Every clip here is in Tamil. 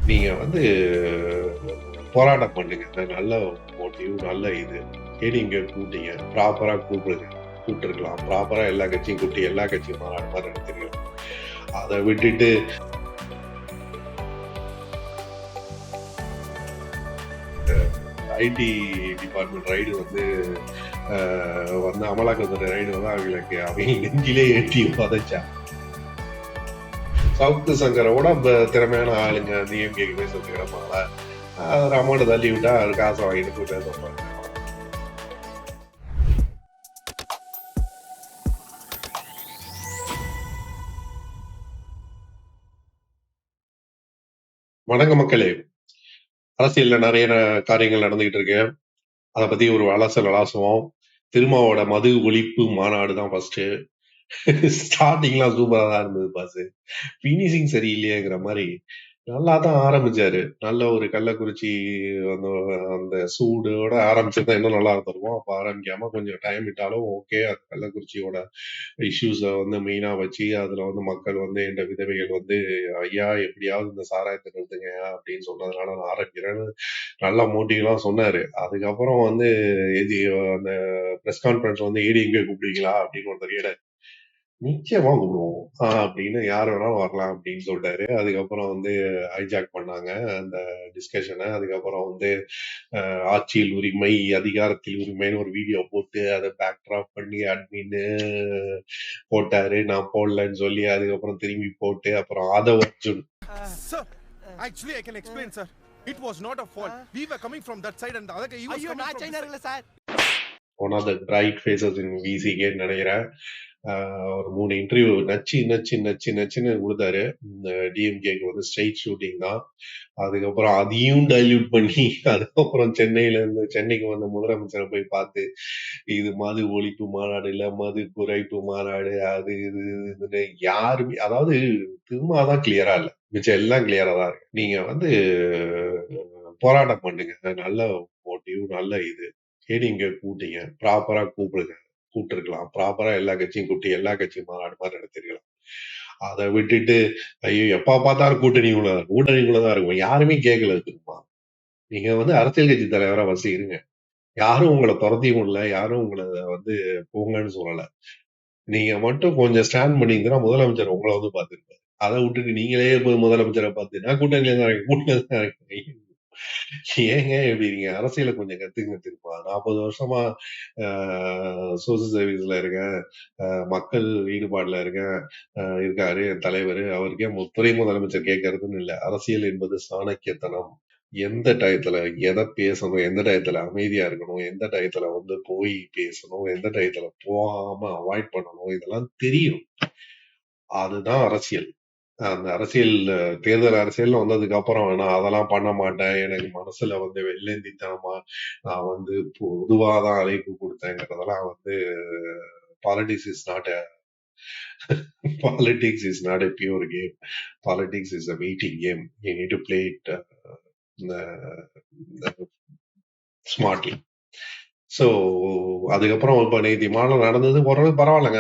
நீங்க வந்து போராட்டம் பண்ணுங்க. நல்ல மோட்டிவ், நல்ல இது. ஏடிஎம்கே கூப்பிட்டீங்க. ப்ராப்பரா கூப்பிடுங்க. கூப்பிட்டுருக்கலாம். ப்ராப்பரா எல்லா கட்சியும் கூப்பிட்டு எல்லா கட்சியும் மாநாடு மாதிரி நடத்திருக்கலாம். அதை விட்டுட்டு ஐடி டிபார்ட்மெண்ட் ரைடு வந்து அமலாக்கத்துறை ரைடு வந்து அவங்க நெஞ்சிலே ஏற்றி உதச்சா. சவுக்கு சங்கரோட திறமையான ஆளுங்க டிஎம்கேக்கு பேசுறதுக்கு இடமால அமௌண்ட் தள்ளி விட்டா அது காசை வாங்கிட்டு பேச போறாங்க. வணக்க மக்களே, அரசியல்ல நிறைய காரியங்கள் நடந்துகிட்டு இருக்கு. அதை பத்தி ஒரு அலாசுவோம். திருமாவோட மது ஒழிப்பு மாநாடு தான் ஃபர்ஸ்ட். ஸ்டார்டிங்லாம் சூப்பரா தான் இருந்தது பாஸ். பினிஷிங் சரியில்லையேங்கிற மாதிரி நல்லா தான் ஆரம்பிச்சாரு. நல்ல ஒரு கள்ளக்குறிச்சி அந்த சூடோட ஆரம்பிச்சிருந்தா இன்னும் நல்லா இருந்திருக்கும். அப்ப ஆரம்பிக்காம கொஞ்சம் டைம் விட்டாலும் ஓகே. அது கள்ளக்குறிச்சியோட இஷ்யூஸ வந்து மெயினா வச்சு அதுல வந்து மக்கள் வந்து இந்த விதவைகள் வந்து ஐயா எப்படியாவது இந்த சாராயத்தை நிறுத்துங்க அப்படின்னு சொன்னதுனால நான் ஆரம்பிக்கிறேன்னு நல்ல மோட்டிவ்லாம் சொன்னாரு. அதுக்கப்புறம் வந்து அந்த பிரஸ் கான்ஃபரன்ஸ் வந்து ஏடிஎம்கே கூப்பிடுவீங்களா அப்படின்னு ஒரு தெரியல. நிச்சயமா கூப்பிடுவோம் அப்படின்னு யார் வேணாலும் வரலாம் அப்படின்னு சொல்லிட்டாரு. அதுக்கப்புறம் வந்து ஹைஜாக் பண்ணாங்க அந்த டிஸ்கஷனை. அதுக்கப்புறம் வந்து ஆட்சியில் உரிமை, அதிகாரத்தில் உரிமைன்னு ஒரு வீடியோ போட்டு அதை பேக் ட்ராப் பண்ணி அட்மின் போட்டாரு. நான் போடலன்னு சொல்லி அதுக்கப்புறம் திரும்பி போட்டு அப்புறம் Aadhav Arjun. Sir, actually I can explain, sir. It was not a fault. We were coming from that side and the other guy he was coming from this side. One of the bright faces in விசிகேன்னு நினைக்கிறேன். ஒரு 3 இன்டர்வியூ நச்சுன்னு கொடுத்தாரு. இந்த டிஎம்கேக்கு வந்து ஸ்ட்ரைட் ஷூட்டிங் தான். அதுக்கப்புறம் அதையும் டைல்யூட் பண்ணி அதுக்கப்புறம் சென்னைக்கு வந்த முதலமைச்சரை போய் பார்த்து இது மது ஒழிப்பு மாநாடு இல்ல, மது குறைப்பு மாநாடு, அது இதுன்னு யாருமே, அதாவது திரும்ப கிளியரா இல்ல, மிச்சம் எல்லாம் கிளியரா தான் இருக்கு. நீங்க வந்து போராட்டம் பண்ணுங்க. நல்ல மோட்டிவ், நல்ல இது. ஏடிஎம்கே கூப்பிட்டீங்க. ப்ராப்பரா கூப்பிட்டுருக்கலாம். ப்ராப்பரா எல்லா கட்சியும் கூப்பிட்டு எல்லா கட்சியும் மாநாடு மாதிரி நடத்திருக்கலாம். அதை விட்டுட்டு ஐயோ எப்ப பார்த்தாலும் கூட்டணிக்குள்ளதான் இருக்கும். யாருமே கேட்கல திரும்ப. நீங்க வந்து அரசியல் கட்சி தலைவரா ஃபர்ஸ்ட் இருங்க. யாரும் உங்களை துரத்தி விடல, யாரும் உங்களை வந்து போங்கன்னு சொல்லல. நீங்க மட்டும் கொஞ்சம் ஸ்டாண்ட் பண்ணீங்கன்னா முதலமைச்சர் உங்களை வந்து பார்த்துருப்பாரு. அதை விட்டுட்டு நீங்களே போய் முதலமைச்சரை பார்த்து நான் கூட்டணியில தான் இருக்கேன். ஏங்க இப்படி நீங்க அரசியலை கொஞ்சம் கத்துங்க திரும்ப. 40 வருஷமா சோசியல் சர்வீஸ்ல இருக்கேன், மக்கள் ஈடுபாடுல இருக்காரு என் தலைவர். அவருக்கே துணை முதலமைச்சர் கேட்கறதுன்னு இல்ல. அரசியல் என்பது சாணக்கியத்தனம். எந்த டயத்துல எதை பேசணும், எந்த டயத்துல அமைதியா இருக்கணும், எந்த டயத்துல வந்து போய் பேசணும், எந்த டயத்துல போகாம அவாய்ட் பண்ணணும், இதெல்லாம் தெரியும். அதுதான் அரசியல். அந்த அரசியல் தேர்தல் அரசியல் வந்ததுக்கு அப்புறம் நான் அதெல்லாம் பண்ண மாட்டேன், எனக்கு மனசுல வந்து வெள்ளேந்தித்தனமா நான் வந்து பொதுவாதான் அழைப்பு கொடுத்தேங்கிறதெல்லாம் வந்து politics is not politics is not a pure game. Politics is a waiting game. You need to play it smartly. So அதுக்கப்புறம் இப்ப நேற்று மாநாடு நடந்தது ஓரளவு பரவாயில்லைங்க.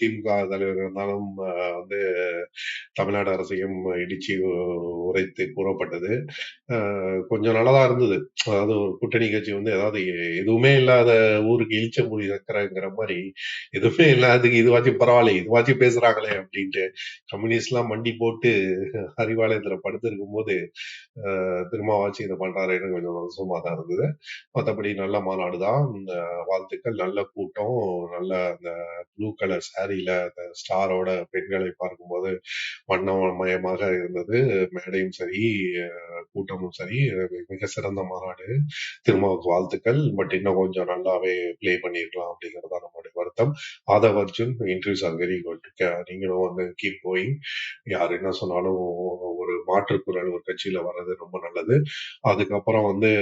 திமுக தலைவர் இருந்தாலும் வந்து தமிழ்நாடு அரசையும் இடிச்சு உரைத்து கூறப்பட்டது. கொஞ்சம் நல்லதா இருந்தது. அதாவது ஒரு கூட்டணி கட்சி வந்து ஏதாவது எதுவுமே இல்லாத ஊருக்கு இழிச்ச மொழி வைக்கிறங்கிற மாதிரி எதுவுமே இல்லாததுக்கு இதுவாச்சும் பரவாயில்ல, இதுவாச்சும் பேசுறாங்களே அப்படின்ட்டு கம்யூனிஸ்ட் எல்லாம் மண்டி போட்டு அறிவாலயத்துல படுத்திருக்கும் போது திருமாவாச்சு இதை பண்றாருன்னு கொஞ்சம் சும்மா தான் இருந்தது. மற்றபடி நல்ல மாநாடுதான். வாழ்த்துக்கள். நல்ல கூட்டம். நல்ல அந்த ப்ளூ கலர் சாரியில அந்த ஸ்டாரோட பெண்களை பார்க்கும்போது வண்ணமயமாக இருந்தது. மேடையும் சரி, கூட்டமும் சரி, மிக சிறந்த மாநாடு. திருமாவுக்கு வாழ்த்துக்கள். பட் இன்னும் கொஞ்சம் நல்லாவே பிளே பண்ணிருக்கலாம் அப்படிங்கறதா நம்மளுடைய வருத்தம். Aadhav Arjun interviews are very good. நீங்களும் வந்து கீப் கோயிங். யார் என்ன சொன்னாலும் ஒரு மாற்றுக்குரல் ஒரு கட்சியில வர்றது ரொம்ப நல்லது. அதுக்கப்புறம் வந்து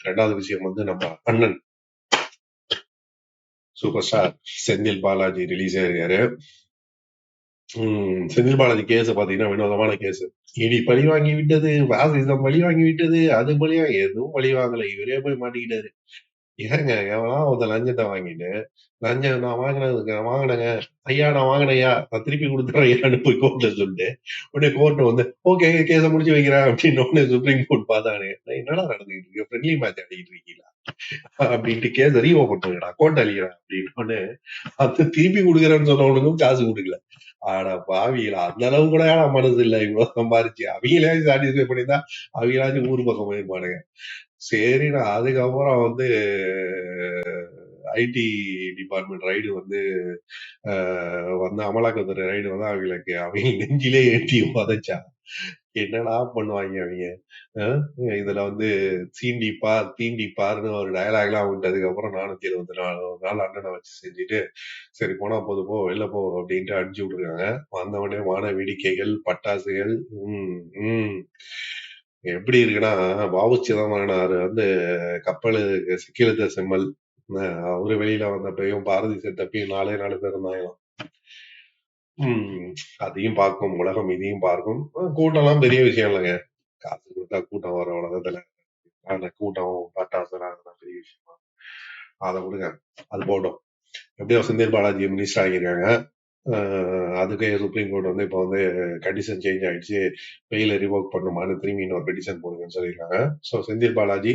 2வது விஷயம் வந்து நம்ம அண்ணன் super star Senthil Balaji release ஆயிருக்காரு. செந்தில் பாலாஜி கேஸ் பாத்தீங்கன்னா வினோதமான கேஸ். இடி பழி வாங்கி விட்டது, வாசிசம் பழி வாங்கி விட்டது, அது பழியா எதுவும் பழி வாங்கல, இவரே போய் மாட்டிக்கிட்டாரு. ஏங்க எவனா ஒருத்தன் லஞ்சத்தை வாங்கிட்டு லஞ்சம் நான் வாங்கினேங்க ஐயா நான் வாங்கினையா நான் திருப்பி கொடுத்துறேன் ஐயான்னு போய் கோர்ட்ல சொல்லிட்டு உடனே கோர்ட் வந்து ஓகே கேஸ முடிச்சு வைக்கிறேன் அப்படின்னு உடனே சுப்ரீம் கோர்ட் பார்த்தானே என்னடா நடந்துகிட்டு இருக்கு ஃப்ரெண்ட்லி மேட்ச் ஆடிக்கிட்டு இருக்கீங்களா அப்படின்ட்டு கேஸ் ரீஓபன் பண்ணுங்கடா கோர்ட் அழிக்கிறேன் அப்படின்னு அது திருப்பி கொடுக்குறேன்னு சொன்னவனுக்கும் காசு கொடுக்கல. ஆனா பாவிகளா அந்த அளவு கூட மனசு இல்ல இவ்வளவு சம்பாரிச்சு அவங்களே சாட்டிஸ்ஃபை பண்ணியிருந்தா அவங்களாச்சும் ஊர் பக்கம் போயிருப்பானுங்க. சரி நான் அதுக்கப்புறம் வந்து ஐடி டிபார்ட்மெண்ட் ரைடு வந்து அமலாக்கத்துறை ரைடு வந்து அவங்க நெஞ்சிலே ஏற்றி உதச்சா என்னடா பண்ணுவாங்க அவங்க. இதுல வந்து தீண்டிப்பார்னு ஒரு டயலாக்லாம் விட்டதுக்கு அப்புறம் 474 நாள் அண்ணனை வச்சு செஞ்சுட்டு சரி போனா போது போ வெளில போ அப்படின்ட்டு அனுப்பிச்சு விட்டுருக்காங்க. வந்தவொடனே வான வேடிக்கைகள் பட்டாசுகள். எப்படி இருக்குன்னா வாவு சிதம்பரனார் வந்து கப்பலுக்கு சிக்கிழுத்த செம்மல் அவரு வெளியில வந்தப்பையும் பாரதி செத்தப்பையும் 4 பேர் இருந்தாங்களாம். அதையும் பார்க்கும் உலகம், இதையும் பார்க்கும். கூட்டம்லாம் பெரிய விஷயம் இல்லைங்க. காசு கொடுத்தா கூட்டம் வர உலகத்துல அந்த கூட்டம் பட்டாசு அதெல்லாம் பெரிய விஷயமா அதை விடுங்க, அது போட்டோம். எப்படியோ செந்தில் பாலாஜி மினிஸ்டர் ஆகியிருக்காங்க. அதுக்கு சுப்ரீம் கோர்ட் வந்து இப்போ வந்து கண்டிஷன் சேஞ்ச் ஆயிடுச்சு, பெயில ரிவோக் பண்ணுமான்னு திரும்பி இன்னொரு பெட்டிஷன் போடுங்கன்னு சொல்லியிருக்காங்க. ஸோ செந்தில் பாலாஜி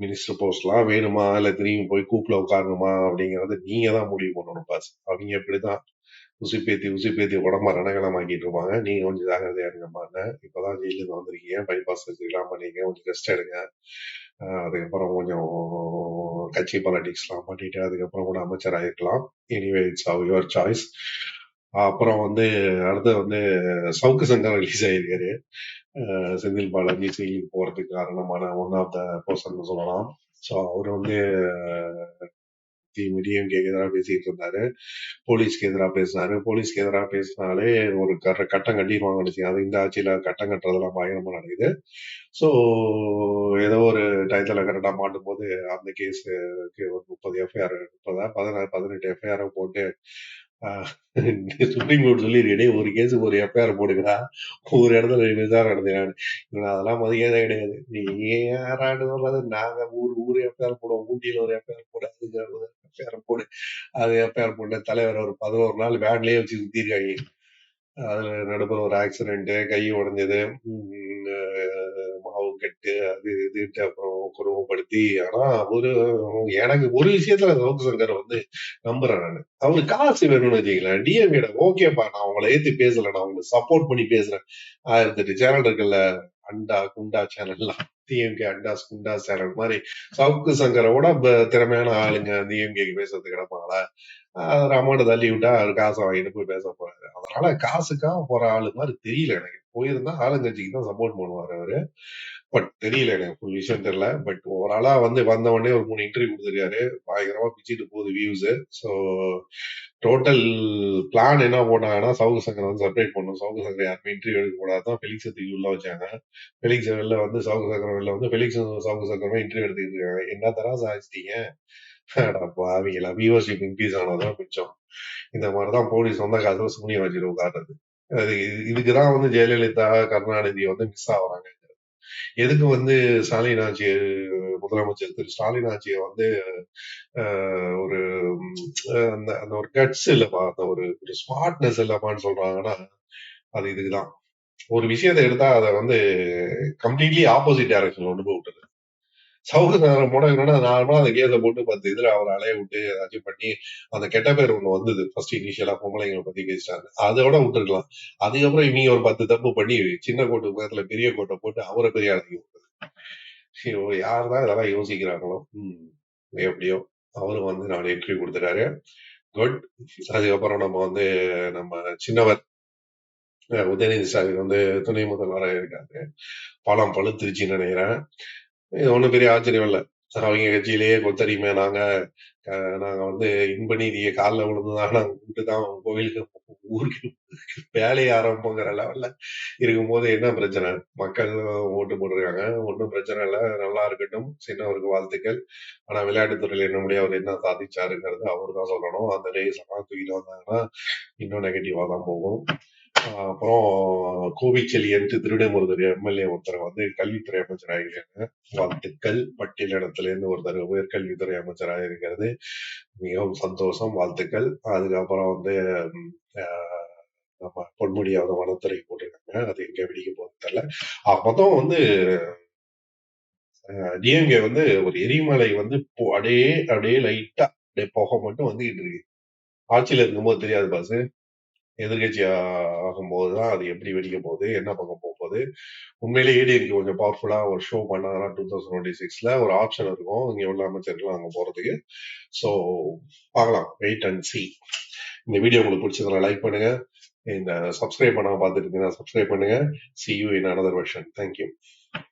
மினிஸ்டர் போஸ்ட்லாம் வேணுமா இல்ல திரும்பி போய் கூப்பில உட்காரணுமா அப்படிங்கறது நீங்க தான் முடிவு பண்ணணும் பாஸ். அவங்க எப்படிதான் உசுப்பேத்தி உடம்ப ரணகலமாக்கிட்டு இருப்பாங்க. நீங்க கொஞ்சம் ஜாகிரதையா இருங்கம்மான்னு. இப்பதான் ஜெயிலிருந்து வந்திருக்கீங்க, பைபாஸ் சர்ஜரிலாம் பண்ணீங்க, கொஞ்சம் ரெஸ்ட் எடுங்க. அதுக்கப்புறம் கொஞ்சம் கட்சி பாலிடிக்ஸ் எல்லாம் பண்ணிட்டு அதுக்கப்புறம் கூட அமைச்சர் ஆயிருக்கலாம். Anyway it's your choice. அப்புறம் வந்து அடுத்து வந்து சவுக்கு சங்கர் ரிலீஸ் ஆயிருக்காரு. செந்தில் பாலாஜி செயலுக்கு போறதுக்கு காரணமான ஒன் ஆஃப் த பர்சன் சொல்லலாம். ஸோ அவர் வந்து டிஎம்கேக்கு எதிராக பேசிட்டு இருந்தாரு, போலீஸ்க்கு எதிராக பேசினாரு. போலீஸ்க்கு எதிராக பேசினாலே ஒரு கட்டம் கட்டிடுவாங்க நினைச்சீங்க. அது இந்த ஆட்சியில கட்டம் கட்டுறதெல்லாம் பயங்கரமா நடக்குது. ஸோ ஏதோ ஒரு டயத்துல கரெக்டா மாட்டும் போது அந்த கேஸுக்கு ஒரு 30 எஃப்ஐஆர் 18 எஃப்ஐஆர் போட்டு சுப்ரீம் கோர்ட் சொல்லிருக்கே ஒரு கேஸுக்கு ஒரு எஃப்ஐஆர் போடுகிறா, ஒரு இடத்துல விசாரணை நடத்தினான்னு. அதெல்லாம் மதியாதே கிடையாது. நீங்க யாராண்டு சொல்றது, நாங்க ஊரு எஃப்ஐஆர் போடுவோம், ஊட்டியில ஒரு எஃப்ஐஆர் போடு, அதுக்கு எஃப்ஐஆர் போடு, அது எஃப்ஐஆர் போட்டு தலைவர் ஒரு 11 நாள் வேன்லயே வச்சு சுத்திருக்காங்க. அதுல நடுப்புற ஒரு ஆக்சிடென்ட், கை உடைஞ்சது, மாவு கட்டு, அது இதுட்டு அப்புறம் குடும்பப்படுத்தி. ஆனா எனக்கு ஒரு விஷயத்துல சவுக்கு சங்கர் வந்து நம்புறேன் நானு. அவருக்கு காசு வேணும்னு வச்சுக்கலாம். டிஎம்கே ஓகேப்பா, நான் அவங்களை ஏத்தி பேசல, நான் அவங்களை சப்போர்ட் பண்ணி பேசுறேன். 1008 சேனல் இருக்குல்ல, அண்டா குண்டா சேனல்லாம், டிஎம்கே அண்டா குண்டா சேனல் மாதிரி சவுக்கு சங்கரோட திறமையான ஆளுங்க டிஎம்கேக்கு பேசுறதுக்கு கிடப்பாங்களா? அமௌண்ட் தள்ளி விட்டா அவர் காசை வாங்கிட்டு போய் பேச போறாரு. அதனால காசுக்காக போற ஆளு மாதிரி தெரியல எனக்கு. போயிருந்தா ஆளுங்கட்சிக்கு தான் சப்போர்ட் பண்ணுவாரு அவரு. பட் தெரியல, எனக்கு ஃபுல் விஷயம் தெரியல. பட் ஓவராலா வந்து வந்த உடனே ஒரு 3 இன்டர்வியூ கொடுத்துருக்காரு, பயங்கரமா பிச்சுட்டு போகுது வியூஸ். ஸோ டோட்டல் பிளான் என்ன போட்டாங்கன்னா சவுக்கு சங்கர் வந்து செப்பரேட் பண்ணும், சவுக்கு சங்கர் யாருமே இன்டர்வியூ எடுக்க கூடாதான் ஃபெலிக்ஸ் தூக்கி உள்ள வச்சாங்க. ஃபெலிக்ஸ் வெளில வந்து சவுக்கு சங்கர் வெளில வந்து ஃபெலிக்ஸ் சவுக்கு சங்கரமா இன்டர்வியூ எடுத்துக்கிட்டு இருக்காங்க. என்ன தரா சாதிச்சிட்டீங்க அவங்களா வியூவர்ஷிப் இன்க்ரீஸ் ஆனதான் மிச்சம். இந்த மாதிரிதான் போலீஸ் சொந்த காசுல சூனியம் வச்சுட்டு உட்கார்றது. அது இதுக்குதான் வந்து ஜெயலலிதா கருணாநிதி வந்து மிஸ் ஆகுறாங்க. எதுக்கு வந்து ஸ்டாலின் ஆட்சி, முதலமைச்சர் திரு ஸ்டாலின் ஆட்சியை வந்து ஒரு அந்த அந்த ஒரு கட்ஸ் இல்லப்பா, அந்த ஒரு ஸ்மார்ட்னஸ் இல்லப்பான்னு சொல்றாங்கன்னா அது இதுக்குதான். ஒரு விஷயத்தை எடுத்தா அதை வந்து கம்ப்ளீட்லி ஆப்போசிட் டைரக்ஷன்ல கொண்டு போய் விட்டுறது. சவுக்கு சங்கரம் போட என்னன்னா நார்மலா அந்த கேஸை போட்டு 10 இதுல அவர் அலைய விட்டு ஏதாச்சும் பண்ணி அந்த கெட்ட பேர் ஒண்ணு வந்தது ஃபர்ஸ்ட் இனிஷியலா பொம்பளைங்களை பத்தி பேசிட்டாங்க, அதோட விட்டுருக்கலாம். அதுக்கப்புறம் இவங்க ஒரு 10 தப்பு பண்ணி சின்ன கோட்டு பக்கத்துல பெரிய கோட்டை போட்டு அவரை பெரிய அழகி விட்டது. யாருதான் இதெல்லாம் யோசிக்கிறாங்களோ. எப்படியோ அவரும் வந்து 4 இன்டர்வியூ கொடுத்துட்டாரு, குட். அதுக்கப்புறம் நம்ம சின்னவர் உதயநிதி ஸ்டாலின் வந்து துணை முதல்வராக இருக்காரு. பழம் பழுத்துருச்சுன்னு நினைக்கிறேன். இது ஒண்ணும் பெரிய ஆச்சரியம் இல்ல. அவங்க கட்சியிலேயே கொத்தடிமை நாங்க வந்து இன்ப நீதியை காலில் விழுந்துதான் நாங்க கூப்பிட்டுதான் கோயிலுக்கு ஊருக்கு வேலையை ஆரம்பிப்போங்கிற லெவல்ல இருக்கும்போது என்ன பிரச்சனை? மக்கள் ஓட்டு போட்டிருக்காங்க, ஒன்றும் பிரச்சனை இல்லை, நல்லா இருக்கட்டும், சின்னவருக்கு வாழ்த்துக்கள். ஆனா விளையாட்டுத்துறையில என்னுடைய அவர் என்ன சாதிச்சாருங்கிறது அவரு தான் சொல்லணும். அந்த ரேஸ் எல்லாம் தூக்கிட்டு வந்தாங்கன்னா இன்னும் நெகட்டிவா தான் போகும். அப்புறம் கோவிச்செலியன்ட்டு திருடமுருகர் எம்எல்ஏ ஒருத்தர் வந்து கல்வித்துறை அமைச்சர் ஆகியிருக்காங்க. வாழ்த்துக்கள். பட்டியலிடத்திலிருந்து ஒருத்தர் உயர்கல்வித்துறை அமைச்சர் ஆகியிருக்கிறது மிகவும் சந்தோஷம், வாழ்த்துக்கள். அதுக்கப்புறம் வந்து ஆஹ், நம்ம பொன்முடி அவங்க வனத்துறை போட்டிருக்காங்க. அது எங்க வெடிக்க போகுதுன்னு தெரியல. மொத்தம் வந்து டிஎம்கே வந்து ஒரு எரிமலை வந்து அப்படியே அப்படியே லைட்டா அப்படியே புகை மட்டும் வந்துகிட்டு இருக்கு. ஆட்சியில இருக்கும்போது தெரியாது பாஸ். எதிர்கட்சி ஆகும்போது தான் அது எப்படி வெடிக்க போகுது, என்ன பக்கம் போக போகுது. உண்மையிலேயே ஏடிஎம்கே கொஞ்சம் பவர்ஃபுல்லா ஒரு ஷோ பண்ணாங்கன்னா 2026ல ஒரு ஆப்ஷன் இருக்கும் இங்க உள்ள அமைச்சர்கள் அங்க போறதுக்கு. ஸோ பார்க்கலாம், வெயிட் அண்ட் சி. இந்த வீடியோ உங்களுக்கு பிடிச்சதுனா லைக் பண்ணுங்க. இந்த சப்ஸ்கிரைப் பண்ணாம பார்த்துட்டு இருந்தீங்கன்னா சப்ஸ்கிரைப் பண்ணுங்க. See you in another version. Thank you.